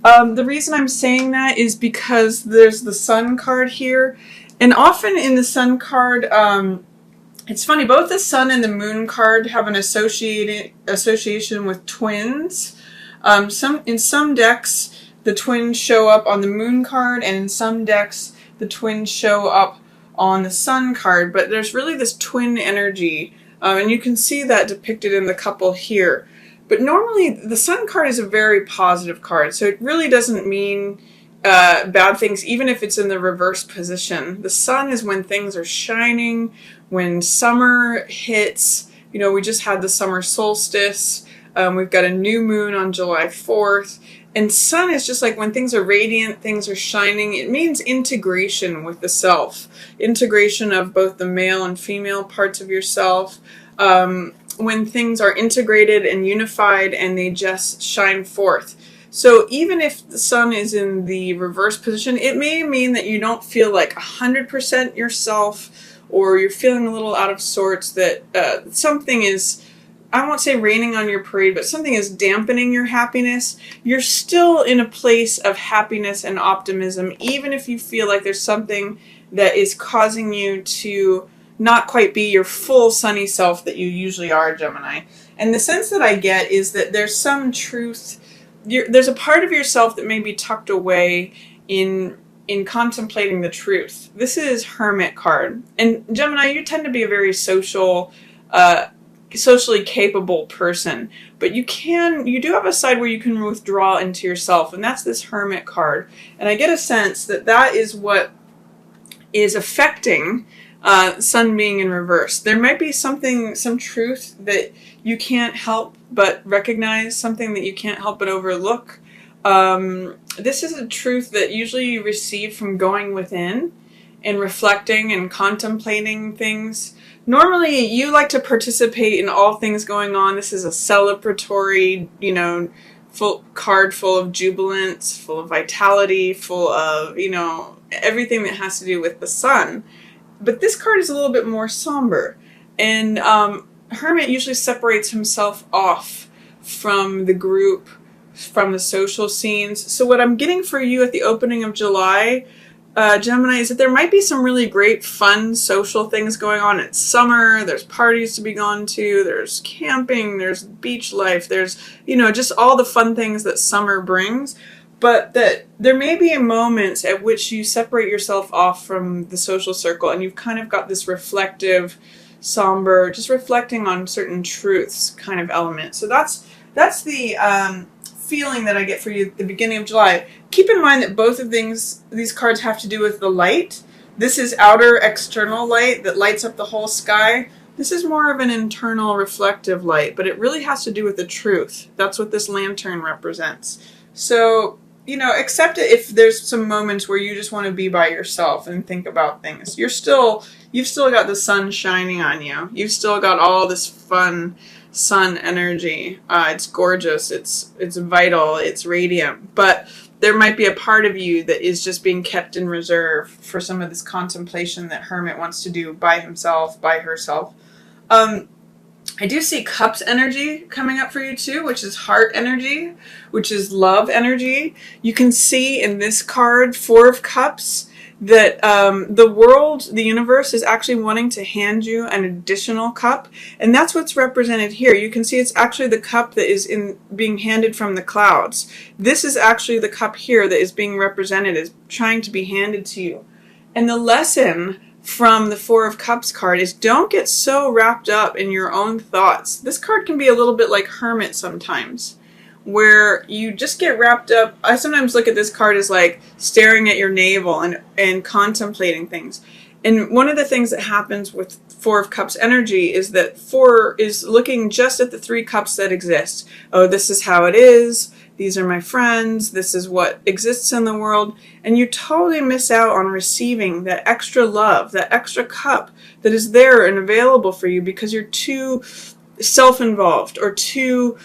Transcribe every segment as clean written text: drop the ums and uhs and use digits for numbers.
The reason I'm saying that is because there's the Sun card here. And often in the Sun card, it's funny, both the Sun and the Moon card have an association with twins. In some decks, the twins show up on the Moon card, and in some decks, the twins show up on the Sun card. But there's really this twin energy, and you can see that depicted in the couple here. But normally, the Sun card is a very positive card, so it really doesn't mean bad things, even if it's in the reverse position. The Sun is when things are shining, when summer hits. You know, we just had the summer solstice. We've got a new moon on July 4th. And Sun is just like when things are radiant, things are shining. It means integration with the self. Integration of both the male and female parts of yourself. When things are integrated and unified and they just shine forth. So even if the Sun is in the reverse position, it may mean that you don't feel like 100% yourself, or you're feeling a little out of sorts, that something is, I won't say raining on your parade, but something is dampening your happiness. You're still in a place of happiness and optimism, even if you feel like there's something that is causing you to not quite be your full sunny self that you usually are, Gemini. And the sense that I get is that there's some truth, there's a part of yourself that may be tucked away in contemplating the truth. This is Hermit card. And Gemini, you tend to be a very socially capable person, but you do have a side where you can withdraw into yourself, and that's this Hermit card. And I get a sense that that is what is affecting Sun being in reverse. There might be some truth that you can't help but recognize, something that you can't help but overlook. This is a truth that usually you receive from going within and reflecting and contemplating things. Normally, you like to participate in all things going on. This is a celebratory, card full of jubilance, full of vitality, full of, everything that has to do with the Sun. But this card is a little bit more somber. And Hermit usually separates himself off from the group, from the social scenes. So what I'm getting for you at the opening of July, Gemini, is that there might be some really great, fun, social things going on. It's summer, there's parties to be gone to, there's camping, there's beach life, there's, just all the fun things that summer brings. But that there may be moments at which you separate yourself off from the social circle and you've kind of got this reflective, somber, just reflecting on certain truths kind of element. So that's the feeling that I get for you at the beginning of July. Keep in mind that both of these cards have to do with the light. This is outer external light that lights up the whole sky. This is more of an internal reflective light, but it really has to do with the truth. That's what this lantern represents. So, accept it if there's some moments where you just want to be by yourself and think about things. You've still got the sun shining on you. You've still got all this fun sun energy. It's gorgeous. It's vital. It's radiant. But there might be a part of you that is just being kept in reserve for some of this contemplation that Hermit wants to do by himself, by herself. I do see Cups energy coming up for you too, which is heart energy, which is love energy. You can see in this card, Four of Cups, that the world, the universe, is actually wanting to hand you an additional cup. And that's what's represented here. You can see it's actually the cup that is being handed from the clouds. This is actually the cup here that is being represented as trying to be handed to you. And the lesson from the Four of Cups card is don't get so wrapped up in your own thoughts. This card can be a little bit like Hermit sometimes, where you just get wrapped up. I sometimes look at this card as like staring at your navel and contemplating things. And one of the things that happens with Four of Cups energy is that Four is looking just at the three cups that exist. Oh, this is how it is. These are my friends. This is what exists in the world. And you totally miss out on receiving that extra love, that extra cup that is there and available for you because you're too self-involved or too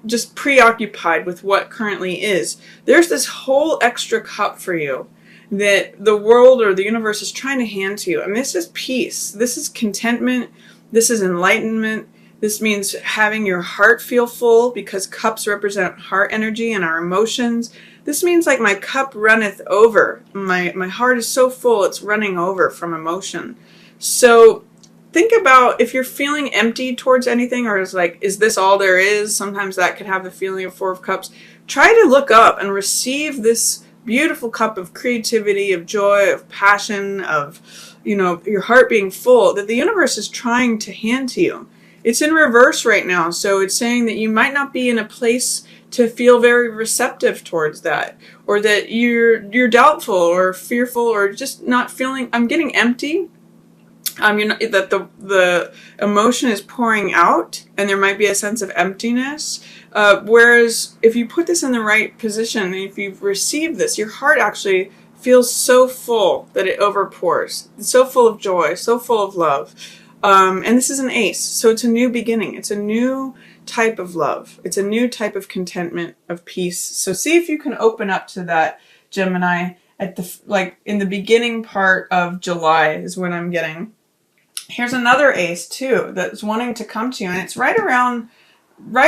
just preoccupied with what currently is. There's this whole extra cup for you that the world or the universe is trying to hand to you. And this is peace. This is contentment. This is enlightenment. This means having your heart feel full because cups represent heart energy and our emotions. This means like my cup runneth over. My heart is so full, it's running over from emotion. So think about if you're feeling empty towards anything, or is this all there is? Sometimes that could have the feeling of Four of Cups. Try to look up and receive this beautiful cup of creativity, of joy, of passion, of, your heart being full, that the universe is trying to hand to you. It's in reverse right now, so it's saying that you might not be in a place to feel very receptive towards that, or that you're doubtful or fearful, or just not feeling. I'm getting empty. That the emotion is pouring out, and there might be a sense of emptiness. Whereas if you put this in the right position, and if you've received this, your heart actually feels so full that it overpours. It's so full of joy, so full of love. And this is an ace, so it's a new beginning. It's a new type of love. It's a new type of contentment, of peace. So see if you can open up to that, Gemini, at in the beginning part of July is when I'm getting. Here's another ace too that's wanting to come to you, and it's right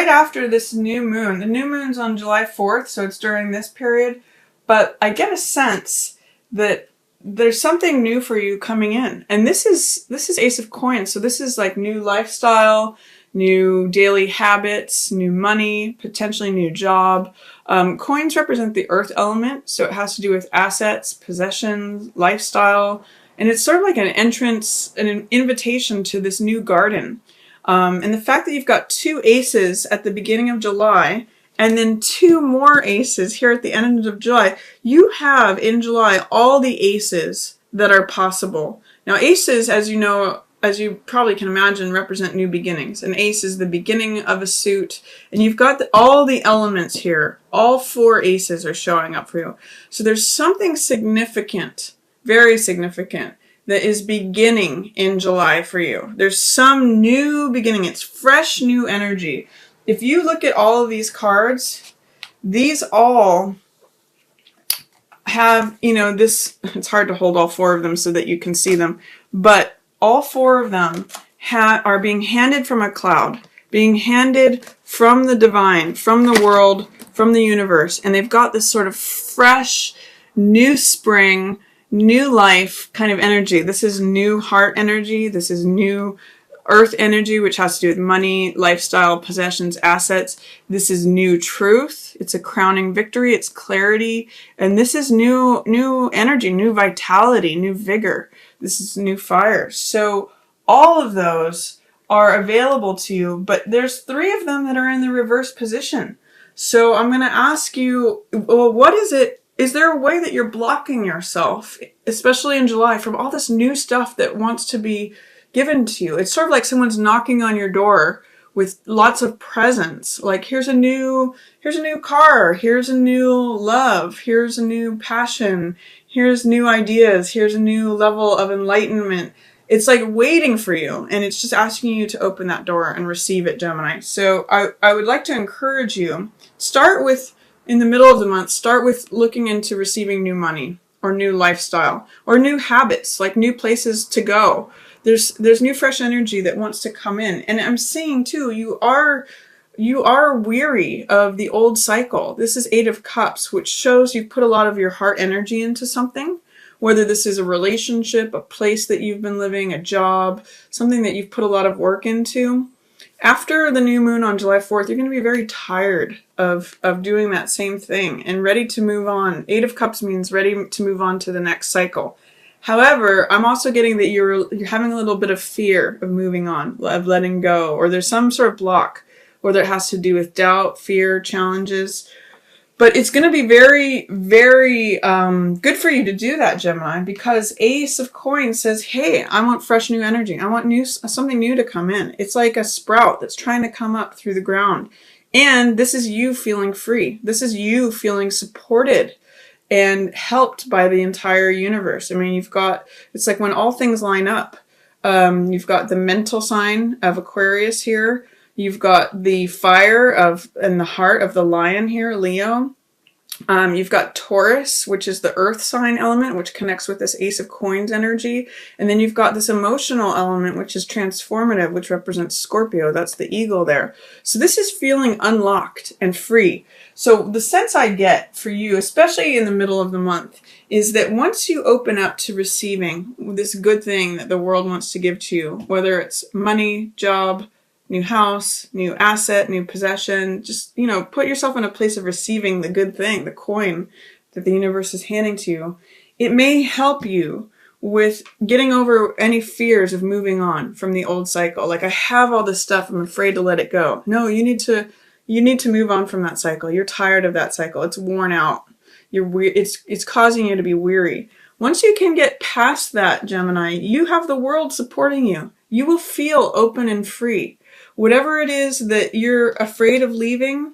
after this new moon. The new moon's on July 4th, so it's during this period. But I get a sense that there's something new for you coming in. And this is Ace of Coins. So this is like new lifestyle, new daily habits, new money, potentially new job. Coins represent the earth element, so it has to do with assets, possessions, lifestyle. And it's sort of like an entrance and an invitation to this new garden. And the fact that you've got 2 aces at the beginning of July, and then 2 more aces here at the end of July, you have in July all the aces that are possible. Now aces, as you know, as you probably can imagine, represent new beginnings. An ace is the beginning of a suit, and you've got all the elements here. All 4 aces are showing up for you. So there's something significant, very significant, that is beginning in July for you. There's some new beginning. It's fresh, new energy. If you look at all of these cards, these all have, this, it's hard to hold all 4 of them so that you can see them, but all 4 of them are being handed from a cloud, being handed from the divine, from the world, from the universe, and they've got this sort of fresh, new spring, new life kind of energy. This is new heart energy. This is new earth energy, which has to do with money, lifestyle, possessions, assets. This is new truth. It's a crowning victory. It's clarity. And this is new energy, new vitality, new vigor. This is new fire. So all of those are available to you, but there's 3 of them that are in the reverse position. So I'm going to ask you, well, what is it? Is there a way that you're blocking yourself, especially in July, from all this new stuff that wants to be given to you? It's sort of like someone's knocking on your door with lots of presents. Like, here's a new car, here's a new love, here's a new passion, here's new ideas, here's a new level of enlightenment. It's like waiting for you, and it's just asking you to open that door and receive it, Gemini. So I would like to encourage you, start with, in the middle of the month, start with looking into receiving new money, or new lifestyle, or new habits, like new places to go. There's new fresh energy that wants to come in. And I'm seeing too, you are weary of the old cycle. This is 8 of Cups, which shows you've put a lot of your heart energy into something, whether this is a relationship, a place that you've been living, a job, something that you've put a lot of work into. After the new moon on July 4th, you're going to be very tired of doing that same thing and ready to move on. 8 of Cups means ready to move on to the next cycle. However, I'm also getting that you're having a little bit of fear of moving on, of letting go, or there's some sort of block, whether it has to do with doubt, fear, challenges. But it's going to be very, very good for you to do that, Gemini, because Ace of Coins says, hey, I want fresh new energy. I want something new to come in. It's like a sprout that's trying to come up through the ground. And this is you feeling free. This is you feeling supported and helped by the entire universe. I mean, it's like when all things line up. You've got the mental sign of Aquarius here. You've got the fire and the heart of the lion here, Leo. You've got Taurus, which is the earth sign element, which connects with this Ace of Coins energy. And then you've got this emotional element, which is transformative, which represents Scorpio. That's the eagle there. So this is feeling unlocked and free. So the sense I get for you, especially in the middle of the month, is that once you open up to receiving this good thing that the world wants to give to you, whether it's money, job, new house, new asset, new possession, just, put yourself in a place of receiving the good thing, the coin that the universe is handing to you. It may help you with getting over any fears of moving on from the old cycle. Like, I have all this stuff, I'm afraid to let it go. No, you need to move on from that cycle. You're tired of that cycle. It's worn out. It's causing you to be weary. Once you can get past that, Gemini, you have the world supporting you. You will feel open and free. Whatever it is that you're afraid of leaving,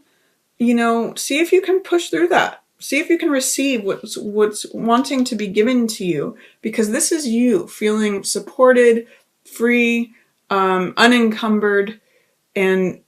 see if you can push through that. See if you can receive what's wanting to be given to you, because this is you feeling supported, free, unencumbered. And,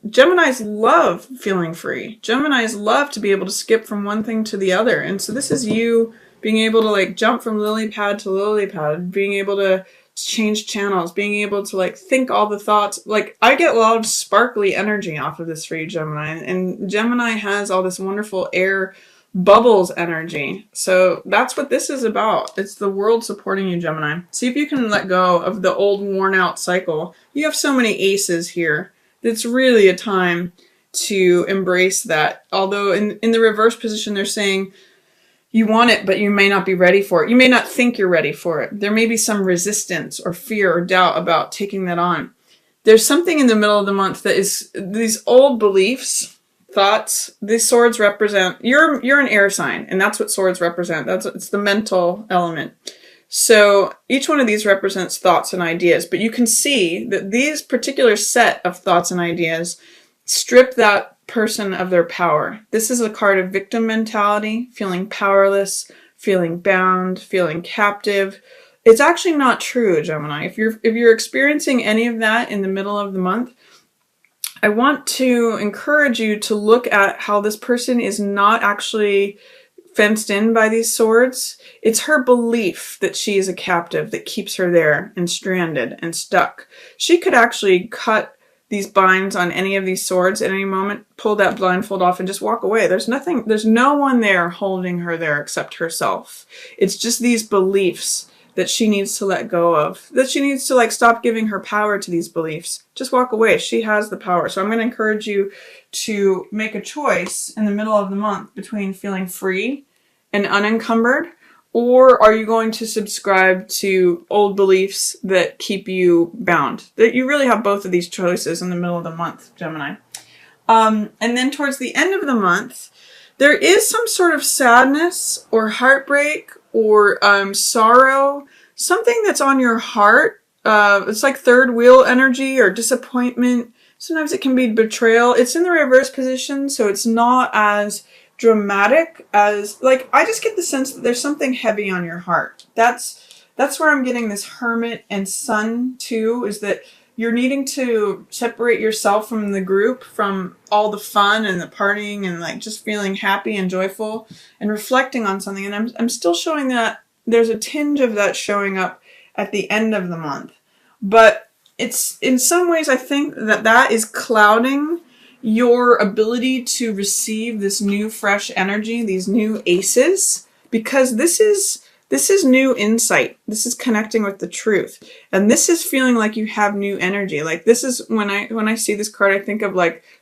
Geminis love feeling free. Geminis love to be able to skip from one thing to the other. And so this is you being able to jump from lily pad to lily pad, being able to change channels, being able to think all the thoughts. I get a lot of sparkly energy off of this for you, Gemini, and Gemini has all this wonderful air bubbles energy. So that's what this is about. It's the world supporting you, Gemini. See if you can let go of the old worn out cycle. You have so many aces here. It's really a time to embrace that. Although in the reverse position, they're saying you want it, but you may not be ready for it. You may not think you're ready for it. There may be some resistance or fear or doubt about taking that on. There's something in the middle of the month that is these old beliefs, thoughts. These swords represent, you're an air sign, and that's what swords represent. It's the mental element. So each one of these represents thoughts and ideas, but you can see that these particular set of thoughts and ideas strip that person of their power. This is a card of victim mentality, feeling powerless, feeling bound, feeling captive. It's actually not true, Gemini. If you're experiencing any of that in the middle of the month, I want to encourage you to look at how this person is not actually fenced in by these swords. It's her belief that she is a captive that keeps her there and stranded and stuck. She could actually cut these binds on any of these swords at any moment, pull that blindfold off and just walk away. There's no one there holding her there except herself. It's just these beliefs that she needs to let go of, that she needs to stop giving her power to these beliefs. Just walk away. She has the power. So I'm going to encourage you to make a choice in the middle of the month between feeling free and unencumbered, or are you going to subscribe to old beliefs that keep you bound? That you really have both of these choices in the middle of the month, Gemini. And then towards the end of the month, there is some sort of sadness or heartbreak or sorrow, something that's on your heart. It's like third wheel energy or disappointment. Sometimes it can be betrayal. It's in the reverse position, so it's not as dramatic as, I just get the sense that there's something heavy on your heart. That's where I'm getting this Hermit and Sun too, is that you're needing to separate yourself from the group, from all the fun and the partying and just feeling happy and joyful and reflecting on something. And I'm still showing that there's a tinge of that showing up at the end of the month. But it's, in some ways, I think that is clouding your ability to receive this new fresh energy, these new aces, because this is new insight. This is connecting with the truth. And this is feeling like you have new energy. This is when I see this card, I think of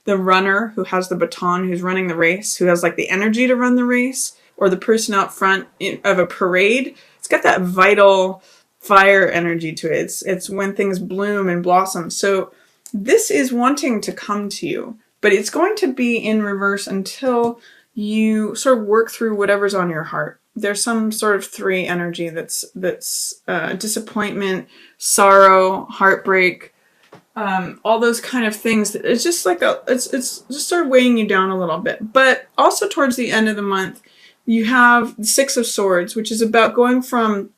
the runner who has the baton, who's running the race, who has the energy to run the race, or the person out front of a parade. It's got that vital fire energy to it. It's when things bloom and blossom. So this is wanting to come to you, but it's going to be in reverse until you sort of work through whatever's on your heart. There's some sort of three energy that's disappointment, sorrow, heartbreak, all those kind of things. It's just it's just sort of weighing you down a little bit. But also towards the end of the month, you have the Six of Swords, which is about going from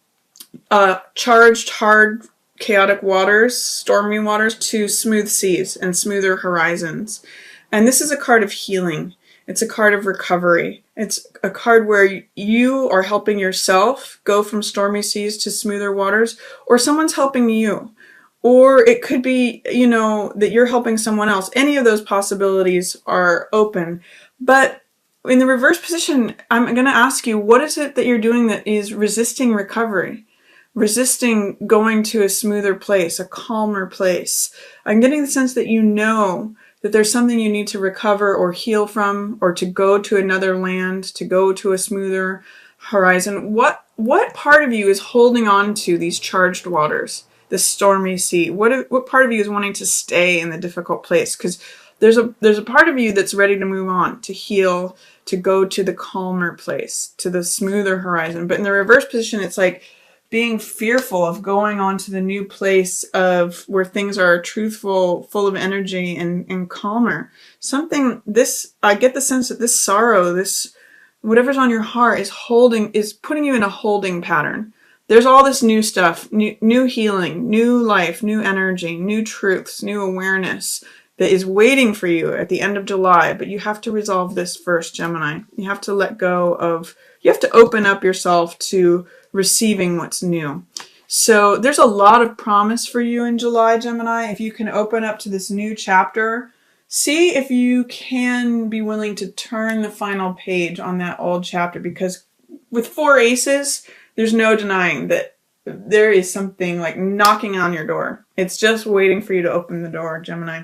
charged, hard, chaotic waters, stormy waters, to smooth seas and smoother horizons. And this is a card of healing. It's a card of recovery. It's a card where you are helping yourself go from stormy seas to smoother waters, or someone's helping you. Or it could be, you know, that you're helping someone else. Any of those possibilities are open. But in the reverse position, I'm going to ask you, what is it that you're doing that is resisting recovery? Resisting going to a smoother place, a calmer place. I'm getting the sense that you know that there's something you need to recover or heal from, or to go to another land, to go to a smoother horizon. What part of you is holding on to these charged waters, the stormy sea? What part of you is wanting to stay in the difficult place? Because there's a part of you that's ready to move on, to heal, to go to the calmer place, to the smoother horizon. But in the reverse position, it's like being fearful of going on to the new place of where things are truthful, full of energy, and calmer. I get the sense that this sorrow, this whatever's on your heart is putting you in a holding pattern. There's all this new stuff, new healing, new life, new energy, new truths, new awareness that is waiting for you at the end of July. But you have to resolve this first, Gemini. You have to you have to open up yourself to receiving what's new. So there's a lot of promise for you in July, Gemini. If you can open up to this new chapter, see if you can be willing to turn the final page on that old chapter, because with 4 aces, there's no denying that there is something like knocking on your door. It's just waiting for you to open the door, Gemini.